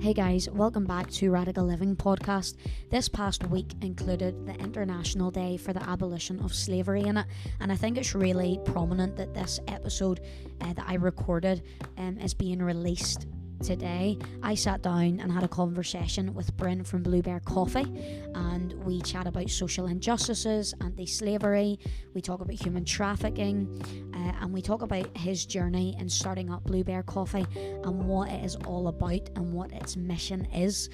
Hey guys, welcome back to Radical Living podcast. This past week included the International Day for the Abolition of Slavery in it, and I think it's really prominent that this episode that I recorded is being released today. I sat down and had a conversation with Bryn from BlueBear Coffee, and we chat about social injustices, anti-slavery, we talk about human trafficking, and we talk about his journey in starting up BlueBear Coffee and what it is all about and what its mission is.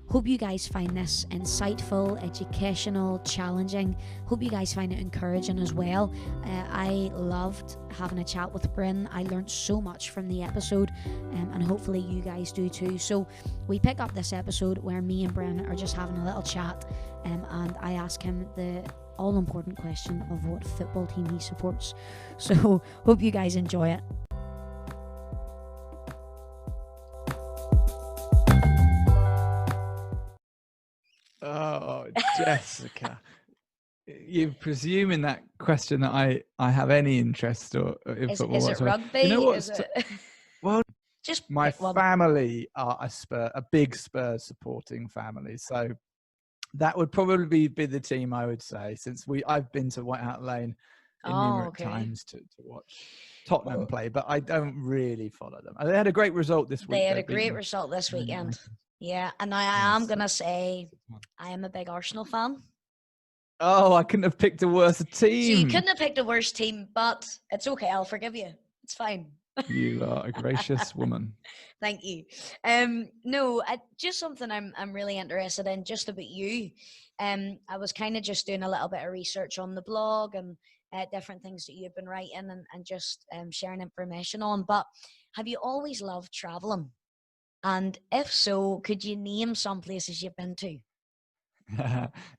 Hope you guys find this insightful, educational, challenging. Hope you guys find it encouraging as well. I loved having a chat with Bryn. I learned so much from the episode, and hopefully you guys do too. So we pick up this episode where me and Bryn are just having a little chat, and I ask him the all-important question of what football team he supports. So hope you guys enjoy it. Oh, Jessica, you presume in that question that I have any interest in football is it whatsoever. rugby? You know what? Is it... Well, just my family are a big Spurs supporting family, so that would probably be the team I would say. Since I've been to White Hart Lane numerous times to watch Tottenham play, but I don't really follow them. They had a great result this week. They had a great result this weekend. Yeah, and I am going to say I am a big Arsenal fan. Oh, I couldn't have picked a worse team. So you couldn't have picked a worse team, but it's okay. I'll forgive you. It's fine. You are a gracious woman. Thank you. No, just something I'm really interested in, just about you. I was kind of just doing a little bit of research on the blog and different things that you've been writing and just sharing information on. But have you always loved traveling? And if so, could you name some places you've been to?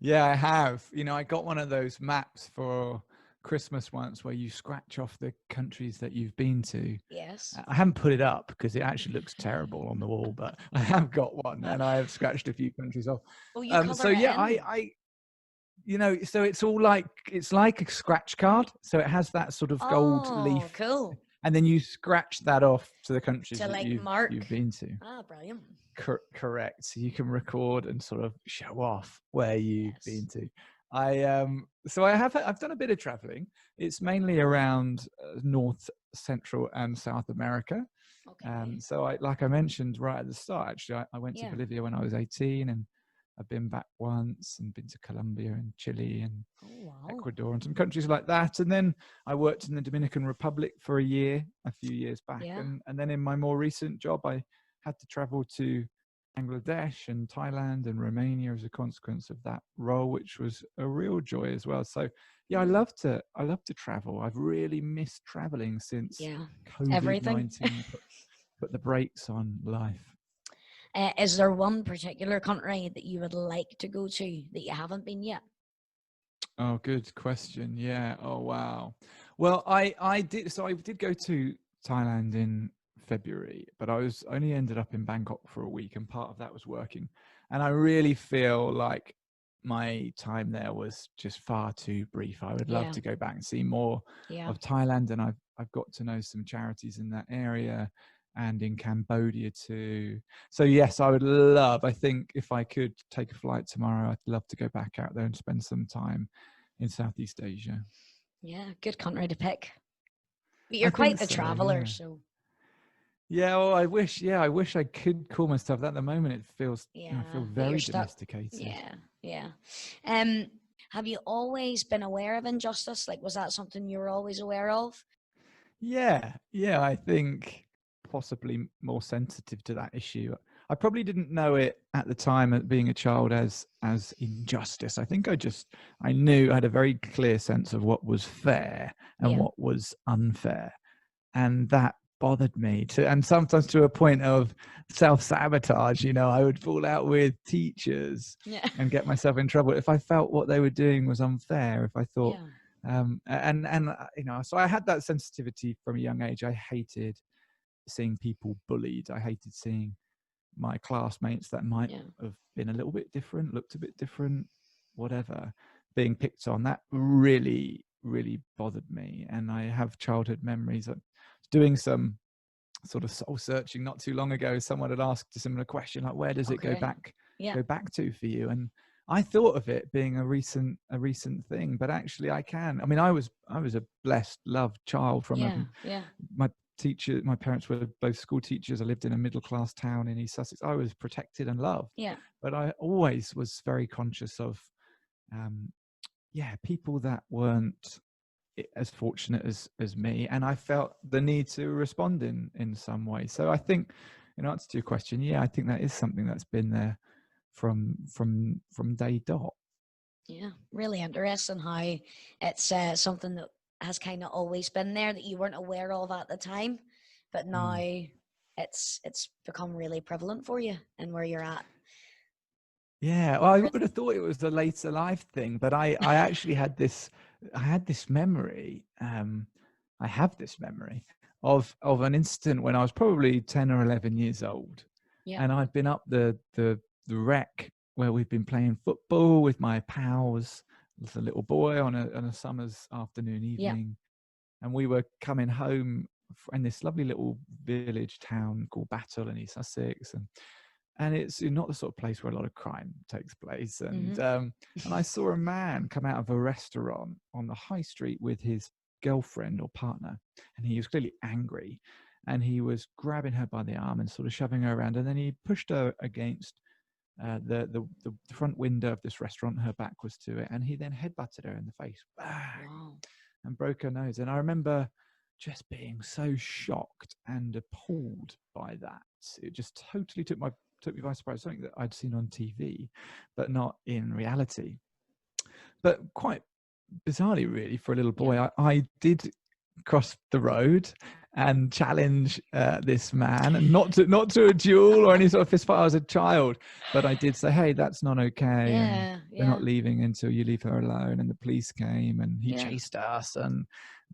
Yeah, I have. You know, I got one of those maps for Christmas once where you scratch off the countries that you've been to. Yes. I haven't put it up because it actually looks terrible on the wall, but I have got one and I have scratched a few countries off. Oh, you cover so it yeah, in. I you know, so it's like a scratch card. So it has that sort of gold leaf. Cool. And then you scratch that off to the countries to, that like, you've been to. Ah, brilliant. Correct. So you can record and sort of show off where you've been to. I've done a bit of traveling. It's mainly around North, Central, and South America. Okay. So like I mentioned right at the start, actually, I went to Bolivia when I was 18, and I've been back once and been to Colombia and Chile and Ecuador and some countries like that. And then I worked in the Dominican Republic for a few years back. Yeah. And then in my more recent job, I had to travel to Bangladesh and Thailand and Romania as a consequence of that role, which was a real joy as well. So yeah, I love to travel. I've really missed traveling since COVID-19 put the brakes on life. Is there one particular country that you would like to go to that you haven't been yet? Oh, good question. Yeah. Oh, wow. Well, I did. So I did go to Thailand in February, but I only ended up in Bangkok for a week, and part of that was working. And I really feel like my time there was just far too brief. I would love to go back and see more of Thailand, and I've got to know some charities in that area and in Cambodia too. So yes, I would love, I think if I could take a flight tomorrow, I'd love to go back out there and spend some time in Southeast Asia. Yeah, good country to pick. But you're quite the traveler, so. Yeah, well, I wish I could call myself that. At the moment, it feels, I feel very domesticated. Yeah. Have you always been aware of injustice? Like, was that something you were always aware of? Yeah, I think possibly more sensitive to that issue. I probably didn't know it at the time, being a child, as injustice. I think I knew, I had a very clear sense of what was fair and what was unfair, and that bothered me and sometimes to a point of self-sabotage. You know, I would fall out with teachers and get myself in trouble if I felt what they were doing was unfair, if I thought and you know, so I had that sensitivity from a young age. I hated seeing people bullied. I hated seeing my classmates that might have been a little bit different, looked a bit different, whatever, being picked on. That really, really bothered me. And I have childhood memories of doing some sort of soul searching not too long ago. Someone had asked a similar question, like, where does it Okay. go back to for you? And I thought of it being a recent thing, but actually I mean, I was a blessed, loved child from my parents were both school teachers. I lived in a middle class town in East Sussex. I was protected and loved, but I always was very conscious of people that weren't as fortunate as me, and I felt the need to respond in some way. So I think, in answer to your question, I think that is something that's been there from day dot. Yeah, really interesting how it's something that has kind of always been there that you weren't aware of at the time, but now it's become really prevalent for you and where you're at. Yeah, well, I would have thought it was a later life thing, but I actually had this memory. I have this memory of an incident when I was probably 10 or 11 years old, and I'd been up the wreck where we've been playing football with my pals as a little boy on a summer's afternoon evening, and we were coming home in this lovely little village town called Battle in East Sussex, and it's not the sort of place where a lot of crime takes place. And and I saw a man come out of a restaurant on the high street with his girlfriend or partner, and he was clearly angry, and he was grabbing her by the arm and sort of shoving her around, and then he pushed her against the front window of this restaurant. Her back was to it, and he then headbutted her in the face, bang, and broke her nose. And I remember just being so shocked and appalled by that. It just totally took me by surprise. Something that I'd seen on TV, but not in reality. But quite bizarrely, really, for a little boy, I did cross the road and challenge this man, and not to a duel or any sort of fist fight. I was a child, but I did say, "Hey, that's not okay, and they're not leaving until you leave her alone." And the police came, and he chased us, and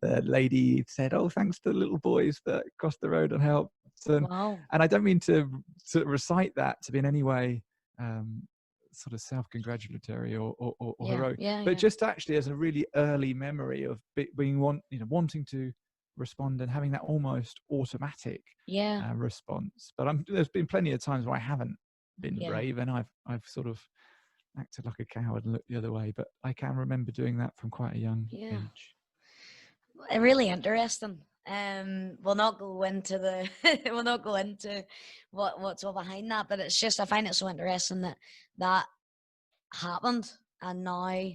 the lady said, "Oh, thanks to the little boys that crossed the road and helped." And I don't mean to recite that to be in any way sort of self-congratulatory or heroic, but just actually as a really early memory of being wanting to respond and having that almost automatic response. But there's been plenty of times where I haven't been brave, and I've sort of acted like a coward and looked the other way. But I can remember doing that from quite a young age. Really interesting. We'll not go into what's all behind that, but it's just I find it so interesting that happened, and now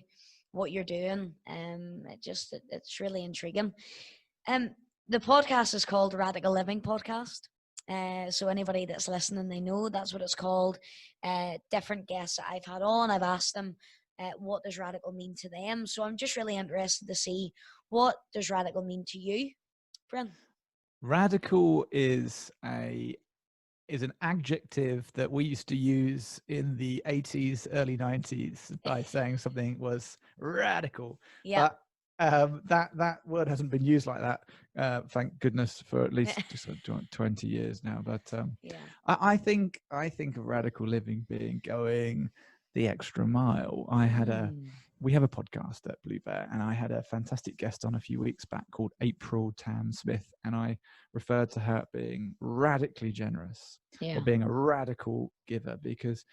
what you're doing. It's really intriguing. The podcast is called Radical Living Podcast. So anybody that's listening, they know that's what it's called. Different guests that I've had on, I've asked them what does radical mean to them. So I'm just really interested to see, what does radical mean to you, Bryn? Radical is an adjective that we used to use in the 80s, early 90s by saying something was radical. Yeah. That word hasn't been used like that, thank goodness, for at least just 20 years now. But I think of radical living being going the extra mile. We have a podcast at BlueBear, and I had a fantastic guest on a few weeks back called April Tam Smith, and I referred to her being radically generous or being a radical giver, because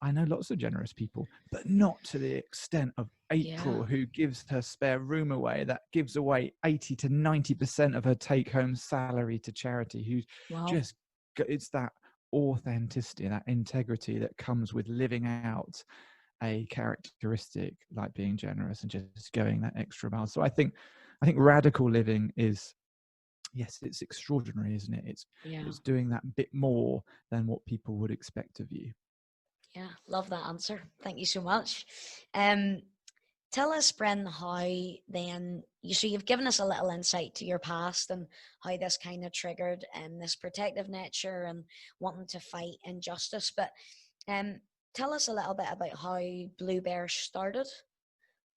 I know lots of generous people, but not to the extent of April, who gives her spare room away, that gives away 80 to 90% of her take-home salary to charity, who's just, it's that authenticity, that integrity that comes with living out a characteristic like being generous and just going that extra mile. So I think radical living is, yes, it's extraordinary, isn't it? It's doing that bit more than what people would expect of you. Yeah, love that answer. Thank you so much. Tell us, Bryn, how then you've given us a little insight to your past and how this kind of triggered this protective nature and wanting to fight injustice. But tell us a little bit about how BlueBear started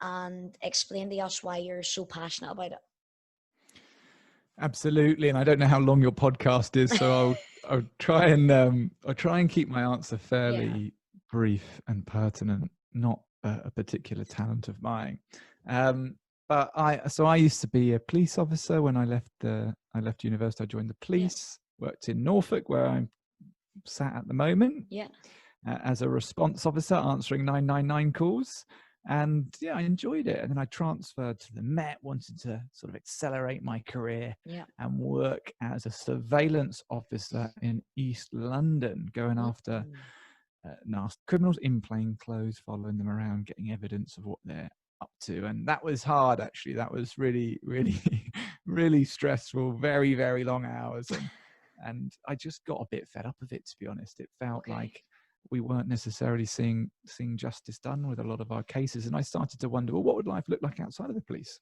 and explain to us why you're so passionate about it. Absolutely, and I don't know how long your podcast is, so I'll try and keep my answer fairly brief and pertinent. Not a particular talent of mine, but I used to be a police officer when I left university. I joined the police worked in Norfolk, where I'm sat at the moment, Yeah. as a response officer answering 999 calls. And yeah, I enjoyed it. And then I transferred to the Met, wanted to sort of accelerate my career, Yeah. and work as a surveillance officer in East London, going after nasty criminals in plain clothes, following them around, getting evidence of what they're up to. And that was hard, actually. That was really, really, really stressful, very, very long hours. And I just got a bit fed up of it, to be honest. It felt like we weren't necessarily seeing justice done with a lot of our cases. And I started to wonder, well, what would life look like outside of the police?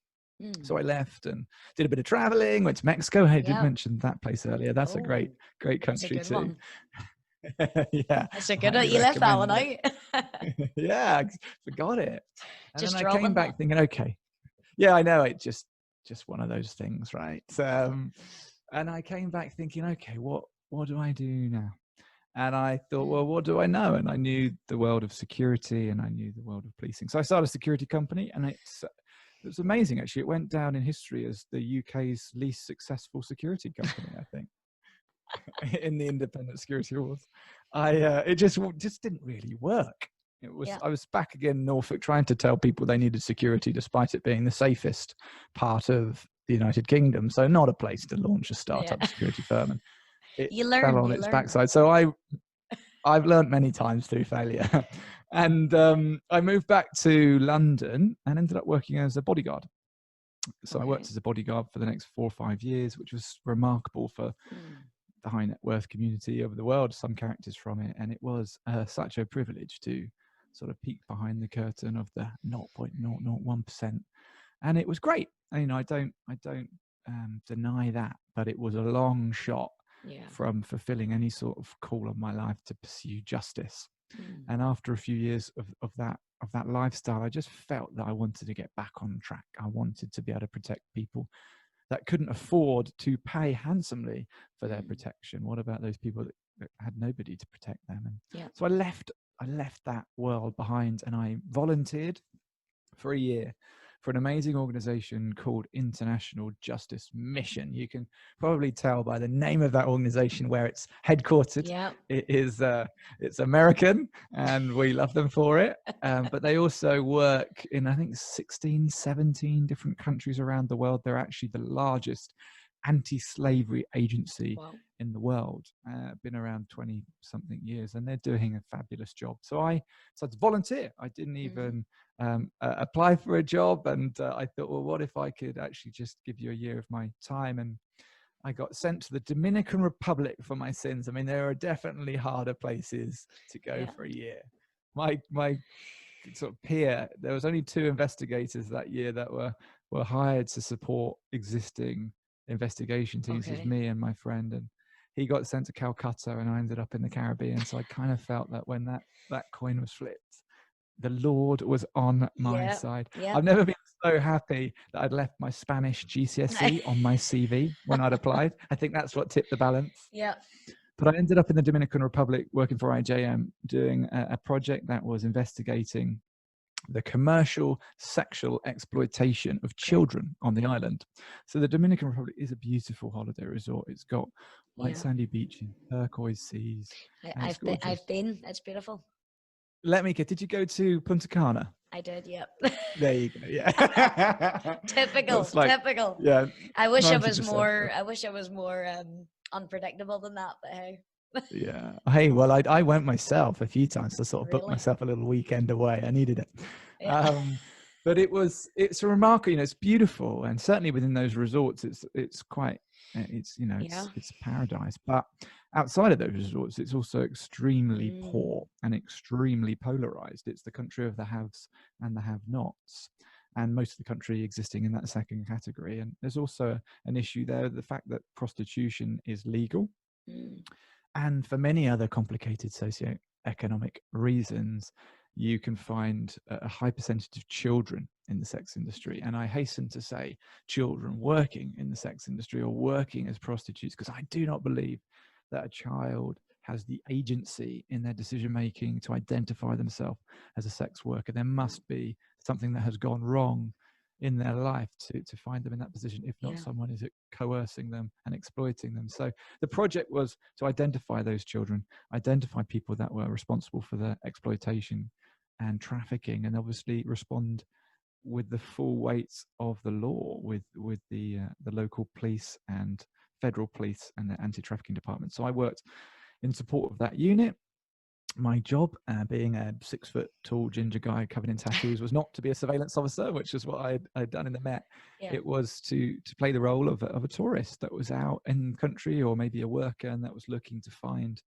So I left and did a bit of traveling, went to Mexico. I did mention that place earlier. That's a great country too. Yeah, that's a good one. You left that one out. Yeah, I forgot it. And Just then I came back thinking, okay, yeah, I know, it just one of those things, right? And I came back thinking, okay, what do I do now? And I thought, well, what do I know? And I knew the world of security, and I knew the world of policing. So I started a security company, and it was amazing, actually. It went down in history as the UK's least successful security company, I think, in the Independent Security Awards. It just didn't really work. I was back again in Norfolk trying to tell people they needed security, despite it being the safest part of the United Kingdom. So not a place to launch a startup security firm. And it fell on its backside. So I've learned many times through failure. And I moved back to London and ended up working as a bodyguard. So I worked as a bodyguard for the next 4 or 5 years, which was remarkable for the high net worth community over the world, some characters from it. And it was such a privilege to sort of peek behind the curtain of the 0.001%. And it was great. And, I don't deny that, but it was a long shot from fulfilling any sort of call of my life to pursue justice. And after a few years of that lifestyle, I just felt that I wanted to get back on track. I wanted to be able to protect people that couldn't afford to pay handsomely for their protection. What about those people that had nobody to protect them? And so I left that world behind, and I volunteered for a year for an amazing organization called International Justice Mission. You can probably tell by the name of that organization where it's headquartered. It's American, and we love them for it. But they also work in, I think, 16, 17 different countries around the world. They're actually the largest anti-slavery agency in the world. Been around 20 something years, and they're doing a fabulous job. So I decided to volunteer. I didn't even apply for a job, and I thought, well, what if I could actually just give you a year of my time? And I got sent to the Dominican Republic for my sins. I mean, there are definitely harder places to go for a year. My sort of peer, there was only 2 investigators that year that were hired to support existing investigation teams. It was me and my friend, and he got sent to Calcutta, and I ended up in the Caribbean. So I kind of felt that when that coin was flipped, the Lord was on my side. I've never been so happy that I'd left my Spanish GCSE on my CV when I'd applied. I think that's what tipped the balance. But I ended up in the Dominican Republic working for IJM, doing a project that was investigating the commercial sexual exploitation of children on the island. So the Dominican Republic is a beautiful holiday resort. It's got white sandy beaches, turquoise seas. I've been. It's beautiful. Let me get. Did you go to Punta Cana? I did. Yep. There you go. Yeah. Typical. Yeah. I wish I was more. I wish I was more unpredictable than that. But hey. Yeah. Hey, well, I went myself a few times to sort of book myself a little weekend away. I needed it. But it's a remarkable, it's beautiful. And certainly within those resorts, it's quite, it's a paradise. But outside of those resorts, it's also extremely poor and extremely polarized. It's the country of the haves and the have-nots, and most of the country existing in that second category. And there's also an issue there, the fact that prostitution is legal. And for many other complicated socioeconomic reasons, you can find a high percentage of children in the sex industry. And I hasten to say children working in the sex industry or working as prostitutes, because I do not believe that a child has the agency in their decision-making to identify themselves as a sex worker. There must be something that has gone wrong in their life to find them in that position, if not Yeah. someone is coercing them and exploiting them. So the project was to identify those children, identify people that were responsible for the exploitation and trafficking, and obviously respond with the full weight of the law with the local police and federal police and the anti-trafficking department. So I worked in support of that unit. My job, being a 6 foot tall ginger guy covered in tattoos, was not to be a surveillance officer, which is what I'd done in the Met. Yeah. It was to play the role of a tourist that was out in country, or maybe a worker, and that was looking to find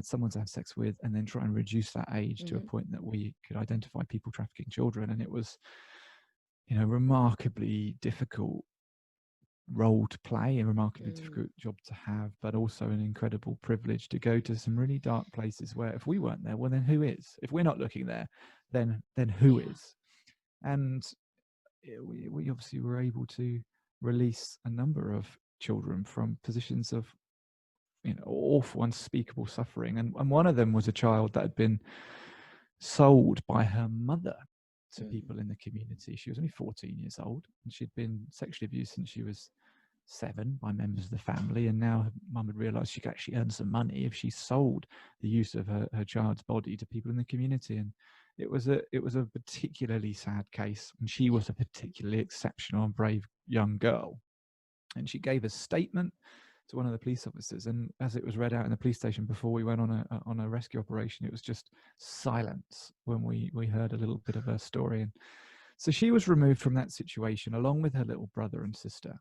someone to have sex with, and then try and reduce that age to a point that we could identify people trafficking children. And it was, remarkably difficult role to play, a remarkably difficult job to have, but also an incredible privilege to go to some really dark places where if we weren't there, well, then who is? If we're not looking there, then who is? And we obviously were able to release a number of children from positions of awful, unspeakable suffering, and one of them was a child that had been sold by her mother to people in the community. She was only 14 years old, and she'd been sexually abused since she was 7 by members of the family, and now her mum had realized she could actually earn some money if she sold the use of her child's body to people in the community. And it was a particularly sad case, and she was a particularly exceptional and brave young girl. And she gave a statement to one of the police officers, and as it was read out in the police station before we went on a rescue operation, it was just silence when we heard a little bit of her story. And so she was removed from that situation along with her little brother and sister.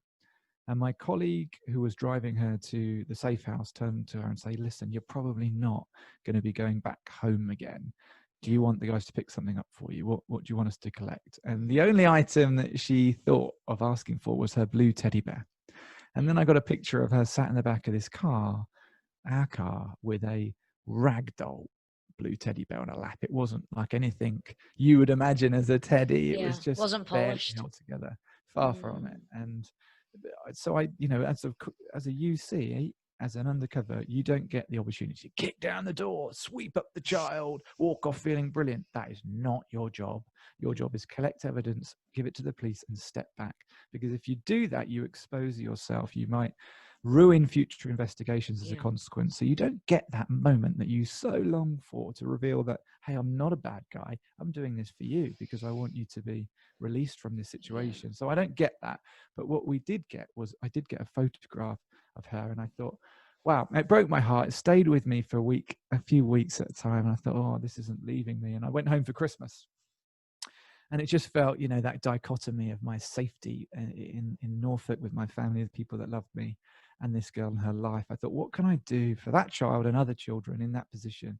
And my colleague who was driving her to the safe house turned to her and said, listen, you're probably not going to be going back home again. Do you want the guys to pick something up for you? What do you want us to collect? And the only item that she thought of asking for was her blue teddy bear. And then I got a picture of her sat in the back of this car, our car, with a ragdoll blue teddy bear on her lap. It wasn't like anything you would imagine as a teddy. It was just wasn't polished, held together, far from it. And so I, as a UC, as an undercover, you don't get the opportunity to kick down the door, sweep up the child, walk off feeling brilliant. That is not your job. Your job is collect evidence, give it to the police, and step back. Because if you do that, you expose yourself. You might ruin future investigations as a consequence. So you don't get that moment that you so long for to reveal that, hey, I'm not a bad guy. I'm doing this for you because I want you to be released from this situation. So I don't get that. But what we did get was I did get a photograph of her, and I thought, wow, it broke my heart. It stayed with me for a few weeks at a time. And I thought, oh, this isn't leaving me. And I went home for Christmas. And it just felt, that dichotomy of my safety in Norfolk with my family, the people that loved me, and this girl and her life. I thought, what can I do for that child and other children in that position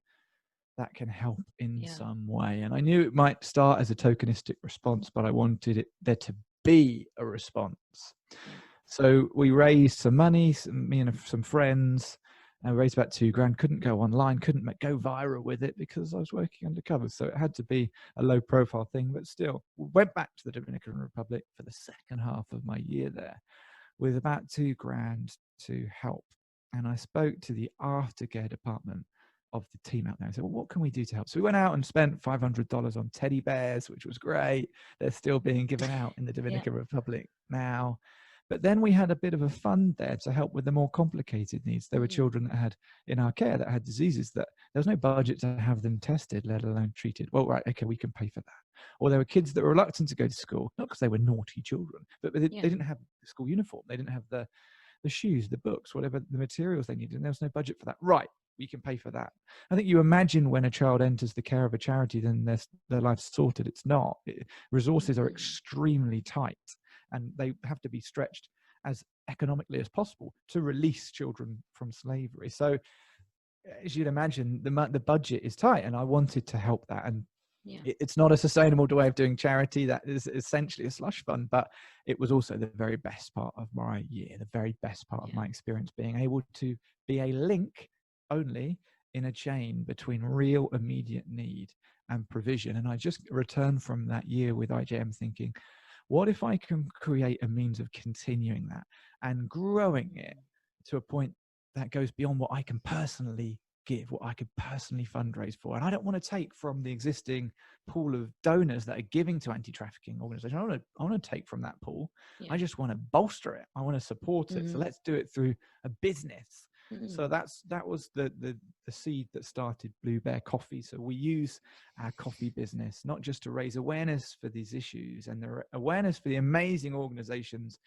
that can help in some way? And I knew it might start as a tokenistic response, but I wanted there to be a response. So we raised some money, me and some friends, and raised about $2,000. Couldn't go online, couldn't go viral with it because I was working undercover. So it had to be a low profile thing, but still went back to the Dominican Republic for the second half of my year there with about $2,000 to help. And I spoke to the aftercare department of the team out there and said, well, what can we do to help? So we went out and spent $500 on teddy bears, which was great. They're still being given out in the Dominican Republic now. But then we had a bit of a fund there to help with the more complicated needs. There were children that had in our care that had diseases that there was no budget to have them tested, let alone treated. Well, right, okay, we can pay for that. Or there were kids that were reluctant to go to school, not because they were naughty children, but they didn't have the school uniform. They didn't have the shoes, the books, whatever the materials they needed. And there was no budget for that. Right, we can pay for that. I think you imagine when a child enters the care of a charity, then their life's sorted. It's not. Resources are extremely tight, and they have to be stretched as economically as possible to release children from slavery. So as you'd imagine, the budget is tight, and I wanted to help that. And it's not a sustainable way of doing charity. That is essentially a slush fund, but it was also the very best part of my year, the very best part of my experience, being able to be a link only in a chain between real immediate need and provision. And I just returned from that year with IJM thinking, what if I can create a means of continuing that and growing it to a point that goes beyond what I can personally give, what I could personally fundraise for. And I don't want to take from the existing pool of donors that are giving to anti-trafficking organizations. I want to take from that pool. Yeah. I just want to bolster it. I want to support it. So let's do it through a business. So that was the seed that started BlueBear Coffee. So we use our coffee business not just to raise awareness for these issues and the awareness for the amazing organizations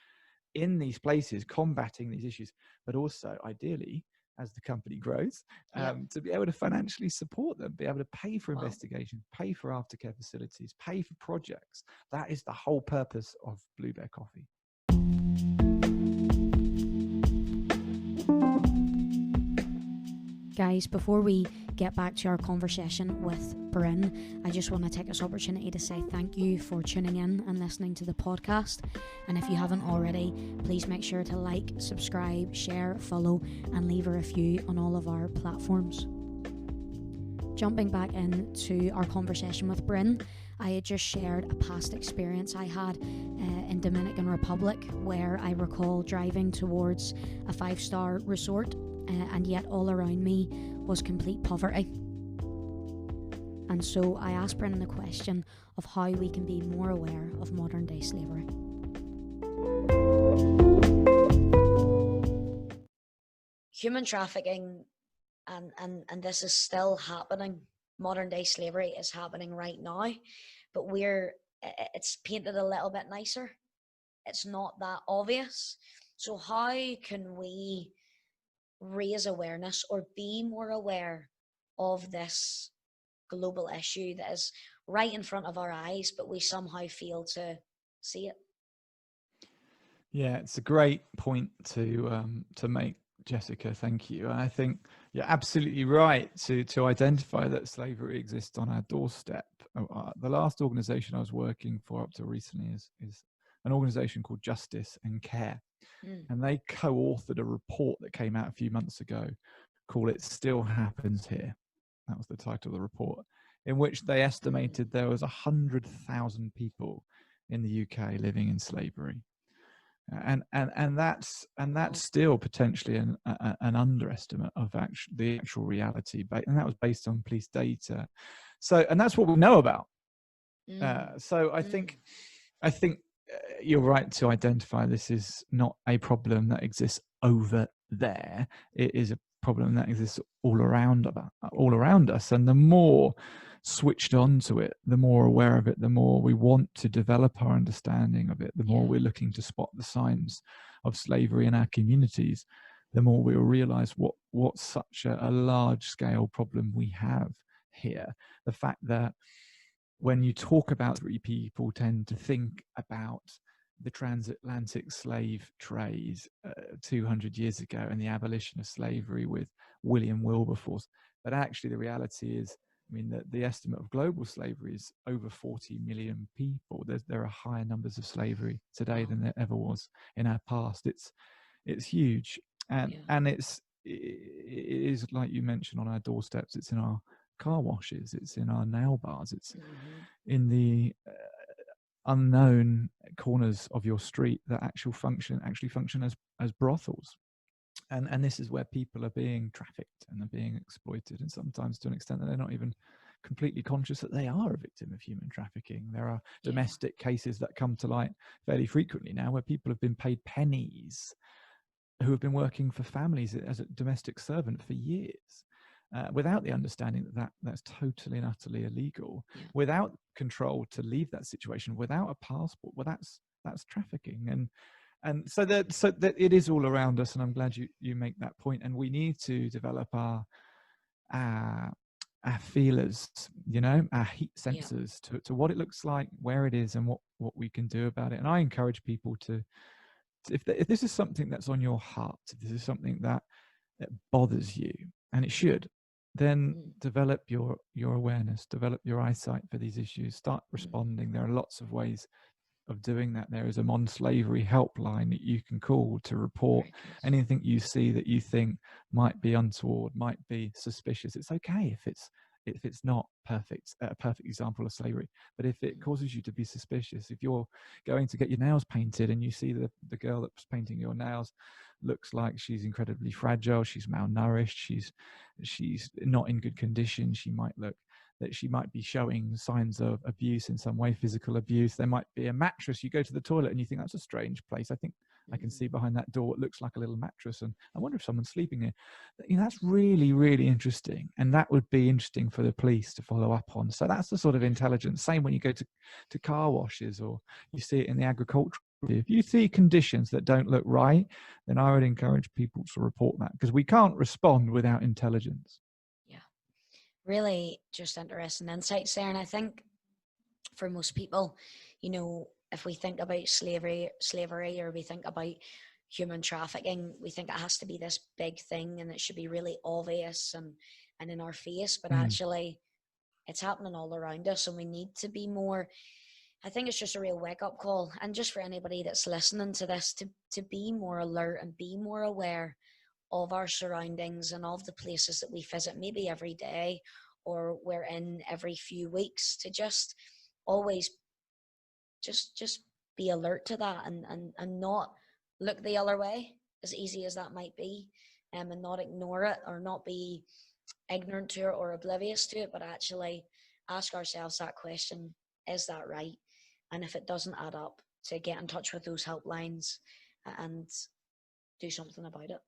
in these places combating these issues, but also ideally, as the company grows, to be able to financially support them, be able to pay for investigation, pay for aftercare facilities, pay for projects. That is the whole purpose of BlueBear Coffee. Guys, before we get back to our conversation with Bryn, I just want to take this opportunity to say thank you for tuning in and listening to the podcast. And if you haven't already, please make sure to like, subscribe, share, follow, and leave a review on all of our platforms. Jumping back into our conversation with Bryn, I had just shared a past experience I had in Dominican Republic, where I recall driving towards a 5-star resort, and yet all around me was complete poverty. And so I asked Bryn the question of how we can be more aware of modern day slavery. Human trafficking, and this is still happening. Modern day slavery is happening right now, but it's painted a little bit nicer. It's not that obvious. So how can we raise awareness or be more aware of this global issue that is right in front of our eyes, but we somehow fail to see it? Yeah, it's a great point to make, Jessica. Thank you. And I think you're absolutely right to identify that slavery exists on our doorstep. The last organization I was working for up to recently is an organization called Justice and Care. And they co-authored a report that came out a few months ago called It Still Happens Here. That was the title of the report, in which they estimated there was 100,000 people in the UK living in slavery. And that's still potentially an underestimate of the actual reality, and that was based on police data. So, and that's what we know about. So I think you're right to identify this is not a problem that exists over there. It is a problem that exists all around us. And the more switched on to it, the more aware of it, the more we want to develop our understanding of it, the more we're looking to spot the signs of slavery in our communities, the more we'll realize what such a large scale problem we have here. The fact that when you talk about slavery, people tend to think about the transatlantic slave trade 200 years ago and the abolition of slavery with William Wilberforce. But actually the reality is, I mean, the estimate of global slavery is over 40 million people. There are higher numbers of slavery today than there ever was in our past. It's huge. And it is, like you mentioned, on our doorsteps. It's in our car washes, it's in our nail bars, it's in the unknown corners of your street that actually function as brothels. And this is where people are being trafficked and are being exploited, and sometimes to an extent that they're not even completely conscious that they are a victim of human trafficking. There are domestic cases that come to light fairly frequently now where people have been paid pennies who have been working for families as a domestic servant for years, without the understanding that's totally and utterly illegal, without control to leave that situation, without a passport. Well, that's trafficking. And so that it is all around us, and I'm glad you make that point. And we need to develop our feelers, our heat sensors to what it looks like, where it is, and what we can do about it. And I encourage people to if this is something that's on your heart, if this is something that bothers you, and it should, then develop your awareness, develop your eyesight for these issues, start responding. There are lots of ways of doing that. There is a modern slavery helpline that you can call to report anything you see that you think might be untoward, might be suspicious. It's okay if it's not a perfect example of slavery, but if it causes you to be suspicious, if you're going to get your nails painted and you see the girl that's painting your nails looks like she's incredibly fragile, she's malnourished, she's not in good condition. She might look that she might be showing signs of abuse in some way, physical abuse. There might be a mattress. You go to the toilet and you think that's a strange place. I think I can see behind that door what looks like a little mattress, and I wonder if someone's sleeping here. That's really, really interesting, and that would be interesting for the police to follow up on. So that's the sort of intelligence. Same when you go to car washes, or you see it in the agricultural. If you see conditions that don't look right, then I would encourage people to report that, because we can't respond without intelligence. Yeah, really just interesting insights there. And I think for most people, if we think about slavery, or we think about human trafficking, we think it has to be this big thing and it should be really obvious and in our face. But actually, it's happening all around us, and we need to be more. I think it's just a real wake-up call, and just for anybody that's listening to this, to be more alert and be more aware of our surroundings and of the places that we visit, maybe every day or we're in every few weeks, to just always just be alert to that, and not look the other way, as easy as that might be, and not ignore it or not be ignorant to it or oblivious to it, but actually ask ourselves that question: is that right? And if it doesn't add up, to get in touch with those helplines and do something about it.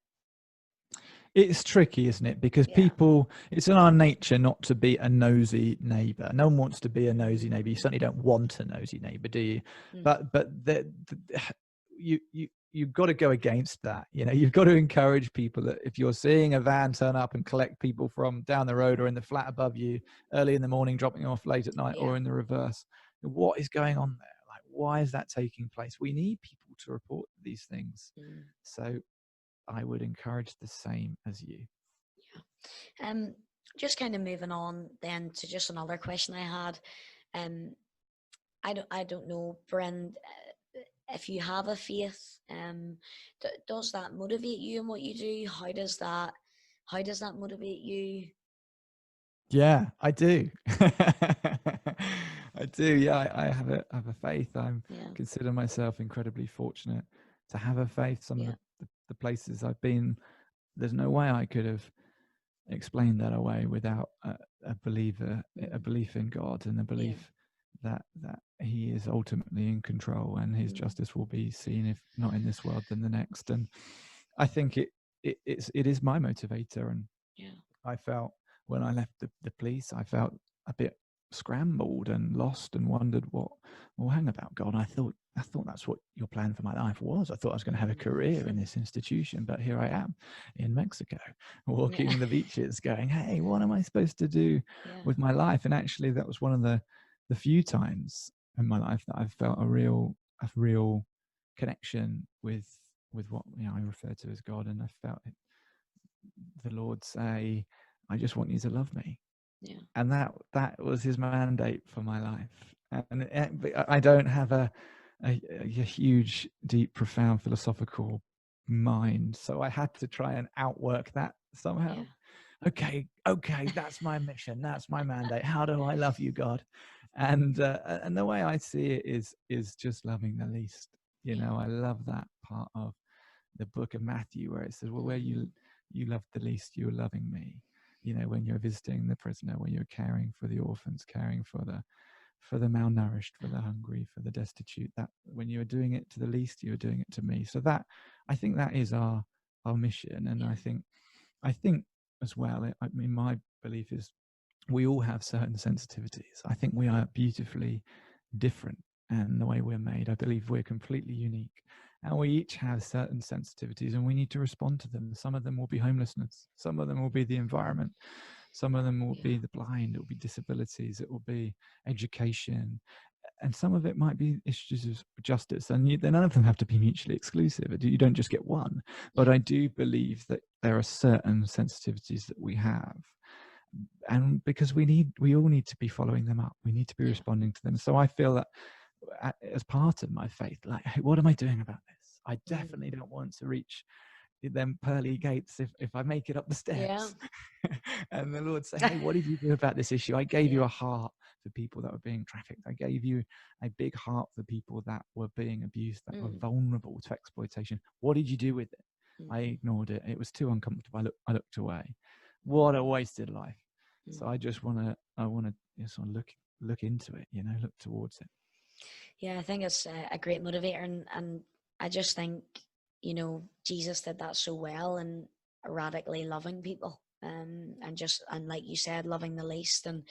It's tricky, isn't it? Because people, it's in our nature not to be a nosy neighbor. No one wants to be a nosy neighbor. You certainly don't want a nosy neighbor, do you? But you've got to go against that. You've got to encourage people that if you're seeing a van turn up and collect people from down the road or in the flat above you early in the morning, dropping off late at night, or in the reverse, what is going on there? Like, why is that taking place? We need people to report these things. So I would encourage the same as you. Yeah. Just kind of moving on then to just another question I had. I don't know, Bryn, if you have a faith, does that motivate you in what you do? How does that motivate you? Yeah, I do. I do. Yeah, I have a faith. I consider myself incredibly fortunate to have a faith. Some of the places I've been, there's no way I could have explained that away without a belief in God, and a belief that He is ultimately in control, and His justice will be seen, if not in this world, then the next. And I think it is my motivator. And I felt when I left the police, I felt a bit scrambled and lost and wondered, well, hang about, God. I thought that's what your plan for my life was. I thought I was going to have a career in this institution, but here I am in Mexico, walking the beaches, going, hey, what am I supposed to do with my life? And actually, that was one of the few times in my life that I've felt a real connection with what I refer to as God. And I felt the Lord say, I just want you to love me. And that was His mandate for my life. And I don't have a huge, deep, profound philosophical mind, so I had to try and outwork that somehow. Okay, that's my mission, that's my mandate. How do I love you, God? And the way I see it is just loving the least. I love that part of the book of Matthew where it says, well, where you love the least, you're loving me. When you're visiting the prisoner, when you're caring for the orphans, caring for the malnourished, for the hungry, for the destitute, that when you're doing it to the least, you're doing it to me. So that, I think that is our mission. And I think as well, my belief is we all have certain sensitivities. I think we are beautifully different, and the way we're made, I believe we're completely unique. And we each have certain sensitivities, and we need to respond to them. Some of them will be homelessness. Some of them will be the environment. Some of them will be the blind. It will be disabilities. It will be education. And some of it might be issues of justice. And none of them have to be mutually exclusive. You don't just get one. But I do believe that there are certain sensitivities that we have. And because we all need to be following them up. We need to be responding to them. So I feel that as part of my faith, like, hey, what am I doing about this? I definitely don't want to reach them pearly gates if I make it up the steps. And the Lord say, hey, what did you do about this issue? I gave you a heart for people that were being trafficked. I gave you a big heart for people that were being abused, that were vulnerable to exploitation. What did you do with it? I ignored it. It was too uncomfortable. I looked away. mm, What a wasted life. So mm. I just want to, sort of look into it, look towards it. Yeah, I think it's a great motivator, and I just think, Jesus did that so well, and radically loving people, and like you said, loving the least, and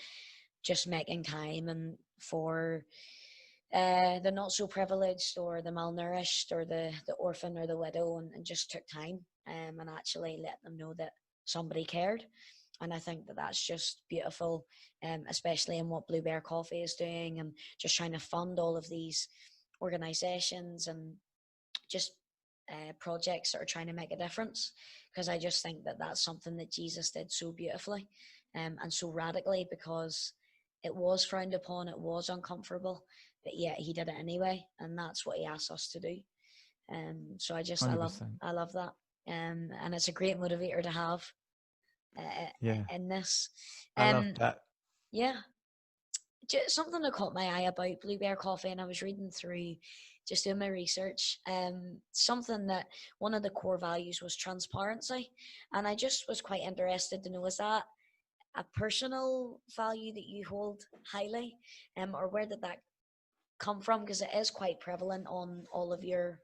just making time and for the not so privileged or the malnourished or the orphan or the widow, and just took time, and actually let them know that somebody cared. And I think that that's just beautiful, especially in what BlueBear Coffee is doing, and just trying to fund all of these organizations and just projects that are trying to make a difference. Because I just think that that's something that Jesus did so beautifully, and so radically, because it was frowned upon, it was uncomfortable, but yet he did it anyway, and that's what he asks us to do. So I love 100%. that, and it's a great motivator to have Yeah, in this. I love Um, that. yeah, just something that caught my eye about BlueBear Coffee, and I was reading through, just doing my research. Something that one of the core values was transparency, and I just was quite interested to know, is that a personal value that you hold highly, or where did that come from? Because it is quite prevalent on all of your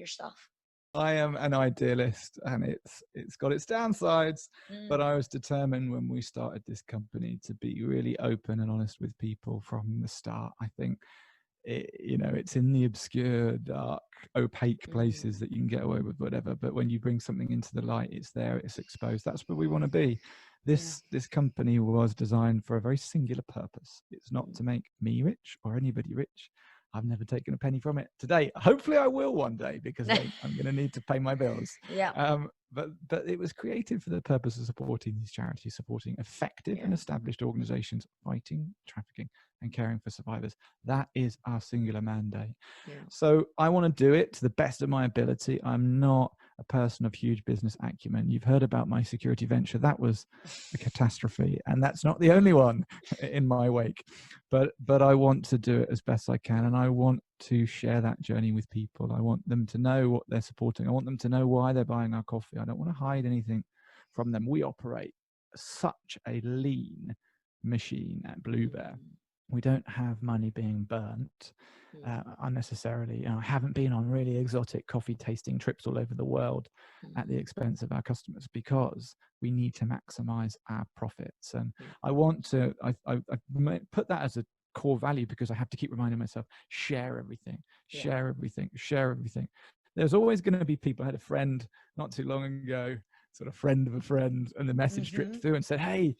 stuff. I am an idealist, and it's got its downsides, but Mm, I was determined when we started this company to be really open and honest with people from the start. I think it's in the obscure, dark, opaque mm, places that you can get away with whatever, but when you bring something into the light, it's there, it's exposed. That's where we want to be. yeah. This company was designed for a very singular purpose. It's not Mm, to make me rich or anybody rich. I've never taken a penny from it today. Hopefully I will one day, because I'm going to need to pay my bills. yeah. But it was created for the purpose of supporting these charities, supporting effective Yeah. and established organizations fighting trafficking and caring for survivors. That is our singular mandate. Yeah. So I want to do it to the best of my ability. I'm not a person of huge business acumen. You've heard about my security venture. That was a catastrophe, and that's not the only one in my wake. But I want to do it as best I can, and I want to share that journey with people. I want them to know what they're supporting. I want them to know why they're buying our coffee. I don't want to hide anything from them. We operate such a lean machine at BlueBear. Mm, We don't have money being burnt mm, unnecessarily. I haven't been on really exotic coffee tasting trips all over the world at the mm, expense of our customers, because we need to maximize our profits. And yeah. I want to, I put that as a core value, because I have to keep reminding myself, share everything, Yeah. share everything, share everything. There's always going to be people. I had a friend not too long ago, sort of friend of a friend, and the message dripped Mm-hmm. through and said, hey,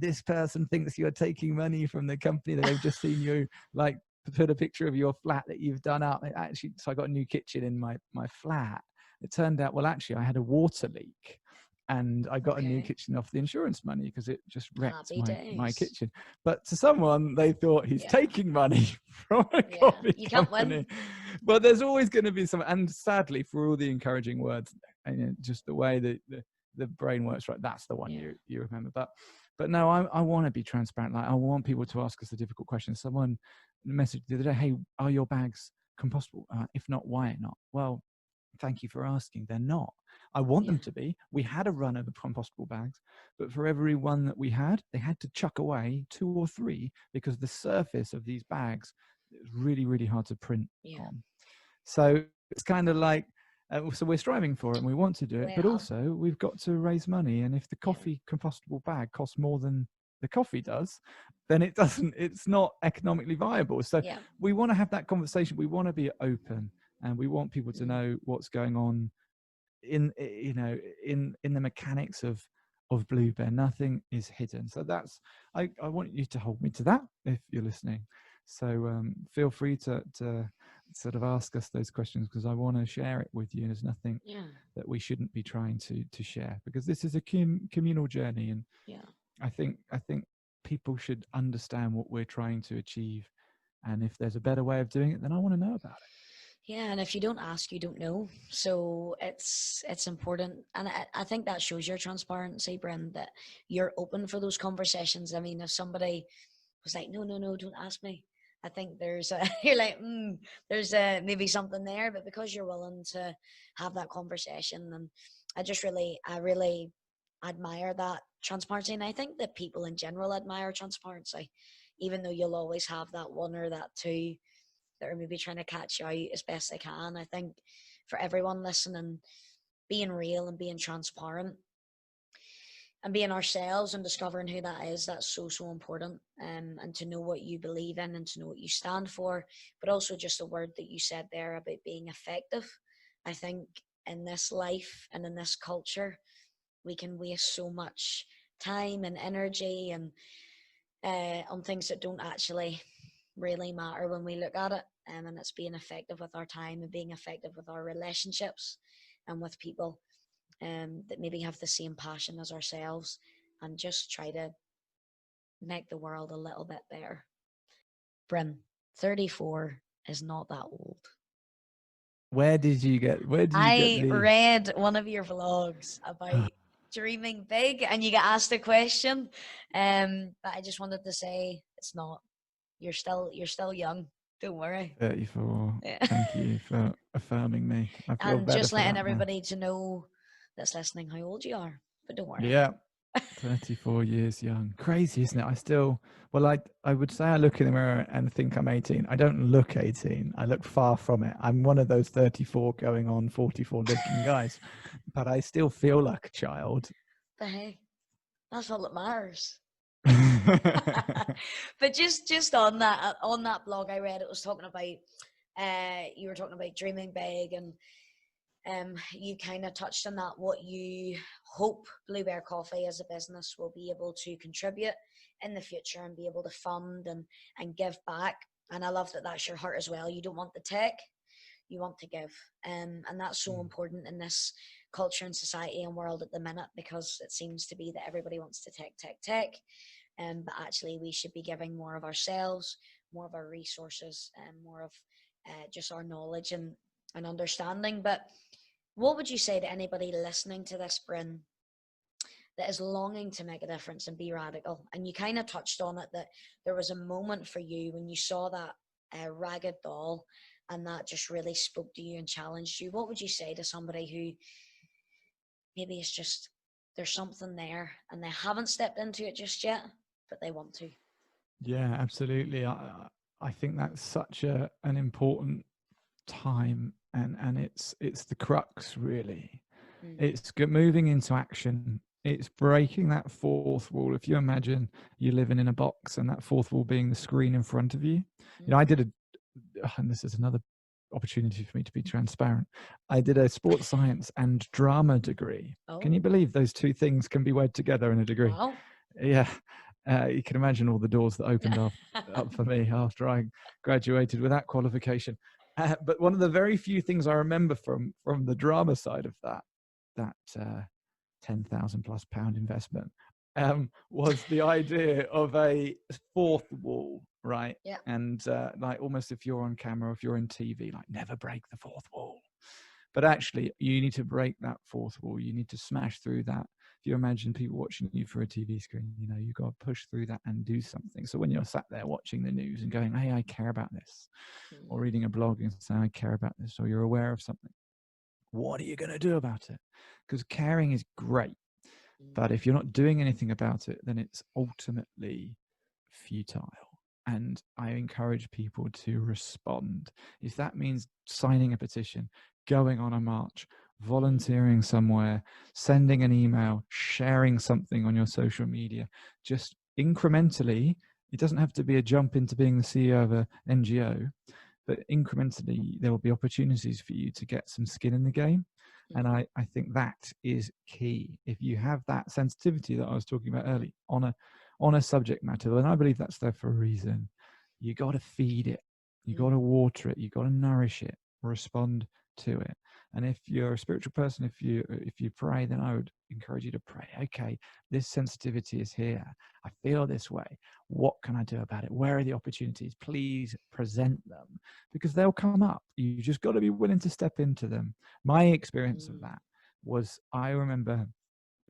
this person thinks you're taking money from the company. They've just seen you like put a picture of your flat that you've done up. Actually, so I got a new kitchen in my flat. It turned out, well, actually, I had a water leak, and I got a new Okay. kitchen off the insurance money, because it just wrecked Happy my days. kitchen. But to someone, they thought he's Yeah. taking money from a Yeah. coffee You can't company. win. But there's always going to be some, and sadly, for all the encouraging words, and just the way that the brain works, right? That's the one Yeah. you remember. But no, I want to be transparent. Like, I want people to ask us the difficult questions. Someone messaged the other day, hey, are your bags compostable? If not, why not? Well, thank you for asking. They're not. I want Yeah. them to be. We had a run of compostable bags, but for every one that we had, they had to chuck away 2 or 3, because the surface of these bags is really, really hard to print Yeah. on. So it's kind of like, so we're striving for it and we want to do it, but Well. also we've got to raise money. And if the Yeah. coffee compostable bag costs more than the coffee does, then it's not economically viable. So Yeah. we want to have that conversation. We want to be open, and we want people to Mm. know what's going on in the mechanics of BlueBear. Nothing is hidden. So that's, I want you to hold me to that if you're listening. So feel free to sort of ask us those questions, because I want to share it with you. There's nothing Yeah. that we shouldn't be trying to share, because this is a communal journey, and Yeah. I think people should understand what we're trying to achieve. And if there's a better way of doing it, then I want to know about it. Yeah, and if you don't ask, you don't know. So it's important, and I think that shows your transparency, Bryn, that you're open for those conversations. I mean, if somebody was like, no, no, no, don't ask me, I think there's you're like, there's maybe something there, but because you're willing to have that conversation, and I really admire that transparency, and I think that people in general admire transparency, even though you'll always have that one or that two that are maybe trying to catch you out as best they can. I think for everyone listening, being real and being transparent and being ourselves and discovering who that is, that's so so important. And to know what you believe in and to know what you stand for, but also just a word that you said there about being effective. I think in this life and in this culture, we can waste so much time and energy and on things that don't actually really matter when we look at it. And it's being effective with our time and being effective with our relationships and with people that maybe have the same passion as ourselves, and just try to make the world a little bit better. Bryn, 34 is not that old. Where did you get I the read one of your vlogs about dreaming big, and you get asked a question. But I just wanted to say it's not. You're still young. Don't worry. 34? Yeah. Thank you for affirming me. I feel And better just for letting that now. everybody to know that's listening how old you are. But don't worry. Yeah, 34 years young. Crazy, isn't it? I still, well, I would say I look in the mirror and think I'm 18. I don't look 18. I look far from it. I'm one of those 34 going on 44 looking guys, but I still feel like a child. But hey, that's all that matters. But just on that blog I read, it was talking about you were talking about dreaming big, and you kind of touched on that, what you hope BlueBear Coffee as a business will be able to contribute in the future and be able to fund and give back. And I love that that's your heart as well. You don't want the tech, you want to give, and that's so important in this culture and society and world at the minute, because it seems to be that everybody wants to tech, but actually we should be giving more of ourselves, more of our resources, and more of just our knowledge and understanding. But what would you say to anybody listening to this, Bryn, that is longing to make a difference and be radical? And you kind of touched on it, that there was a moment for you when you saw that ragged doll, and that just really spoke to you and challenged you. What would you say to somebody who maybe it's just there's something there and they haven't stepped into it just yet, but they want to? Yeah, absolutely. I think that's such an important time, and it's the crux really. Mm. It's moving into action. It's breaking that fourth wall. If you imagine you living in a box and that fourth wall being the screen in front of you. You know, I did and this is another opportunity for me to be transparent. I did a sports science and drama degree. Oh. Can you believe those two things can be wed together in a degree? Wow. Yeah. You can imagine all the doors that opened up for me after I graduated with that qualification. But one of the very few things I remember from the drama side of that £10,000+ investment was the idea of a fourth wall, right? Yeah. And like almost if you're on camera, if you're in TV, like never break the fourth wall. But actually, you need to break that fourth wall. You need to smash through that. If you imagine people watching you through a TV screen, you know, you've got to push through that and do something. So when you're sat there watching the news and going, hey, I care about this, or reading a blog and saying, I care about this, or you're aware of something, what are you going to do about it? Because caring is great. But if you're not doing anything about it, then it's ultimately futile. And I encourage people to respond. If that means signing a petition, going on a march, volunteering somewhere, sending an email, sharing something on your social media, just incrementally, it doesn't have to be a jump into being the CEO of an NGO, but incrementally there will be opportunities for you to get some skin in the game. And I think that is key. If you have that sensitivity that I was talking about earlier on a subject matter, and I believe that's there for a reason, you got to feed it, you got to water it, you got to nourish it, respond to it. And if you're a spiritual person, if you pray, then I would encourage you to pray. Okay, this sensitivity is here. I feel this way. What can I do about it? Where are the opportunities? Please present them, because they'll come up. You just got to be willing to step into them. My experience of that was, I remember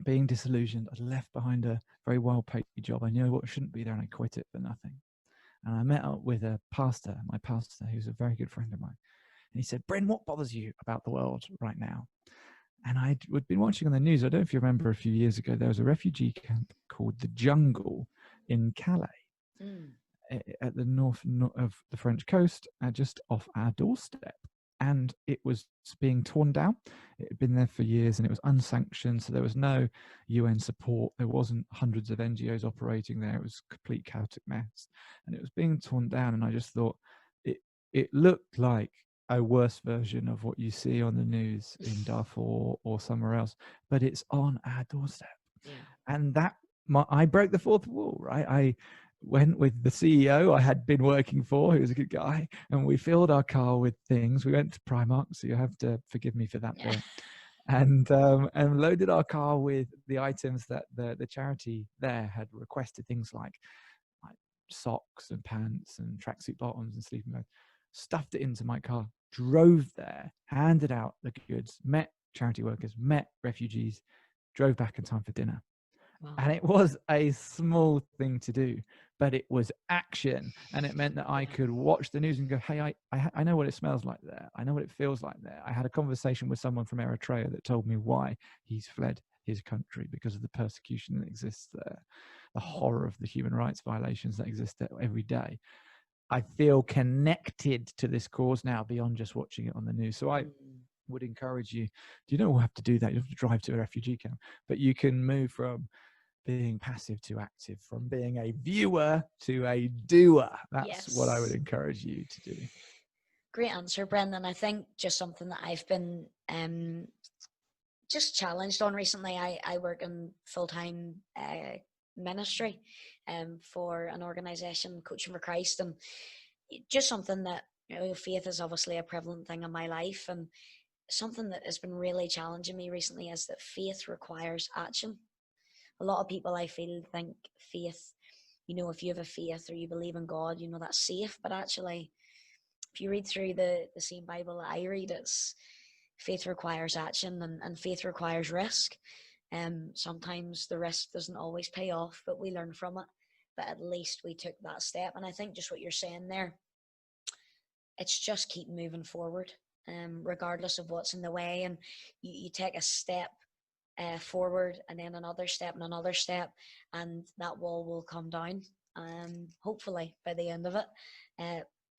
being disillusioned. I'd left behind a very well-paid job. I knew what shouldn't be there, and I quit it for nothing. And I met up with a pastor, my pastor, who's a very good friend of mine. And he said, Bryn, what bothers you about the world right now? And I'd been watching on the news. I don't know if you remember, a few years ago, there was a refugee camp called the Jungle in Calais, at the north of the French coast, just off our doorstep. And it was being torn down. It had been there for years and it was unsanctioned. So there was no UN support. There wasn't hundreds of NGOs operating there. It was a complete chaotic mess. And it was being torn down. And I just thought it looked like a worse version of what you see on the news in Darfur or somewhere else, but it's on our doorstep. Yeah. And I broke the fourth wall, right? I went with the CEO I had been working for, who was a good guy, and we filled our car with things. We went to Primark, so you have to forgive me for that bit. And loaded our car with the items that the charity there had requested, things like socks and pants and tracksuit bottoms and sleeping bags. Stuffed it into my car, drove there, handed out the goods, met charity workers, met refugees, drove back in time for dinner. Wow. And it was a small thing to do, but it was action. And it meant that I could watch the news and go, hey, I know what it smells like there. I know what it feels like there. I had a conversation with someone from Eritrea that told me why he's fled his country because of the persecution that exists there, the horror of the human rights violations that exist there every day. I feel connected to this cause now beyond just watching it on the news. So I would encourage you, you don't have to do that. You don't have to drive to a refugee camp, but you can move from being passive to active, from being a viewer to a doer. That's what I would encourage you to do. Great answer, Bryn. And I think just something that I've been just challenged on recently. I work in full-time ministry for an organization, Coaching for Christ, and just something that, faith is obviously a prevalent thing in my life, and something that has been really challenging me recently is that faith requires action. A lot of people, I feel, think faith, if you have a faith or you believe in God, that's safe. But actually, if you read through the same Bible that I read, it's faith requires action, and faith requires risk. Sometimes the risk doesn't always pay off, but we learn from it. But at least we took that step. And I think just what you're saying there, it's just keep moving forward, regardless of what's in the way. And you take a step forward, and then another step and another step, and that wall will come down, hopefully by the end of it.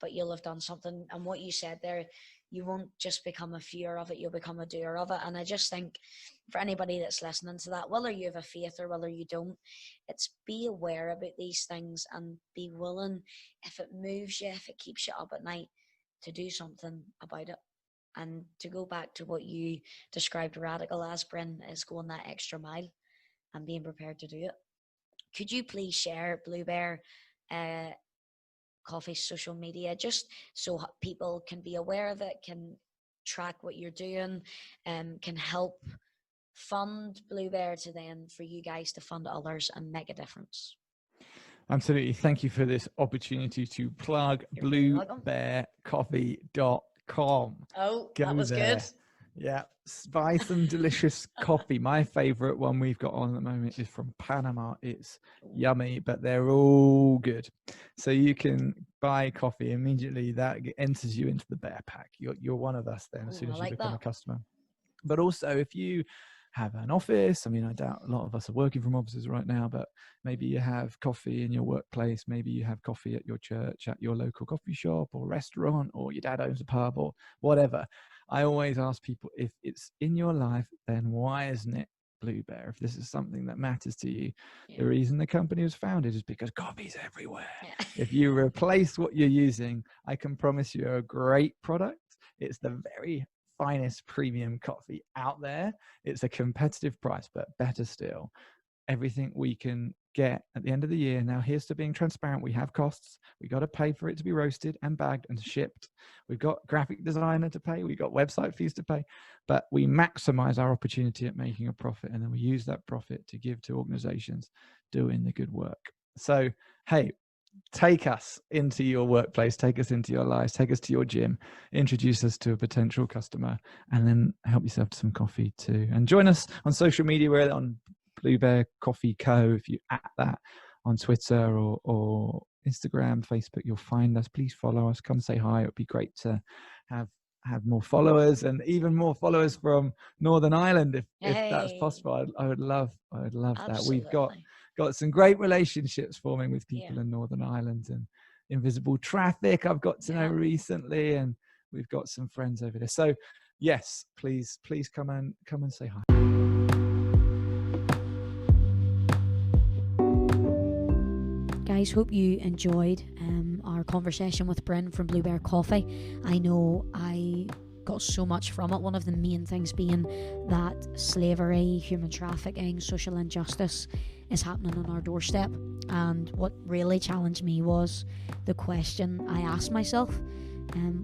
But you'll have done something. And what you said there, you won't just become a viewer of it, you'll become a doer of it. And I just think for anybody that's listening to that, whether you have a faith or whether you don't, it's be aware about these things and be willing, if it moves you, if it keeps you up at night, to do something about it. And to go back to what you described radical as, Bryn, is going that extra mile and being prepared to do it. Could you please share BlueBear Coffee's social media, just so people can be aware of it, can track what you're doing, can help fund BlueBear to then for you guys to fund others and make a difference? Absolutely. Thank you for this opportunity to plug bluebearcoffee.com. Oh, that was good. Yeah, buy some delicious coffee. My favorite one we've got on at the moment is from Panama. It's yummy, but they're all good. So you can buy coffee immediately. That enters you into the Bear Pack. You're one of us then as soon as you become a customer. But also, if you have an office, I mean, I doubt a lot of us are working from offices right now, but maybe you have coffee in your workplace, maybe you have coffee at your church, at your local coffee shop or restaurant, or your dad owns a pub or whatever. I always ask people, if it's in your life, then why isn't it BlueBear? If this is something that matters to you, the reason the company was founded is because coffee's everywhere. If you replace what you're using, I can promise you a great product. It's the very finest premium coffee out there. It's a competitive price, but better still, everything we can get at the end of the year. Now, here's to being transparent. We have costs. We got to pay for it to be roasted and bagged and shipped. We've got graphic designer to pay. We've got website fees to pay, but we maximize our opportunity at making a profit. And then we use that profit to give to organizations doing the good work. So, hey, take us into your workplace, take us into your lives, take us to your gym, introduce us to a potential customer, and then help yourself to some coffee too. And join us on social media. We're on BlueBear Coffee Co. If you at that on Twitter or Instagram, Facebook, you'll find us. Please follow us. Come say hi. It would be great to have more followers, and even more followers from Northern Ireland if that's possible. I would love that. We've got some great relationships forming with people in Northern Ireland, and Invisible Traffic I've got to know recently, and we've got some friends over there. So yes, please come and say hi. Guys, hope you enjoyed our conversation with Bryn from BlueBear Coffee. I know I got so much from it. One of the main things being that slavery, human trafficking, social injustice is happening on our doorstep. And what really challenged me was the question I asked myself,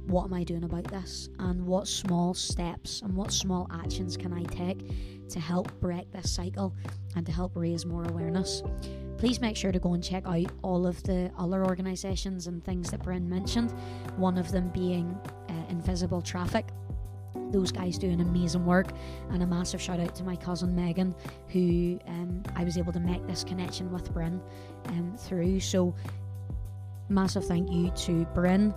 what am I doing about this? And what small steps and what small actions can I take to help break this cycle and to help raise more awareness? Please make sure to go and check out all of the other organisations and things that Bryn mentioned, one of them being Invisible Traffic. Those guys do an amazing work, and a massive shout out to my cousin Megan, who I was able to make this connection with Bryn through. So massive thank you to Bryn.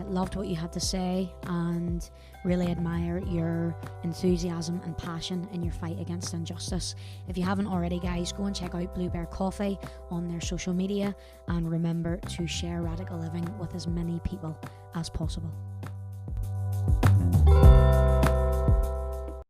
Loved what you had to say and really admire your enthusiasm and passion in your fight against injustice. If you haven't already, guys, go and check out BlueBear Coffee on their social media, and remember to share radical living with as many people as possible.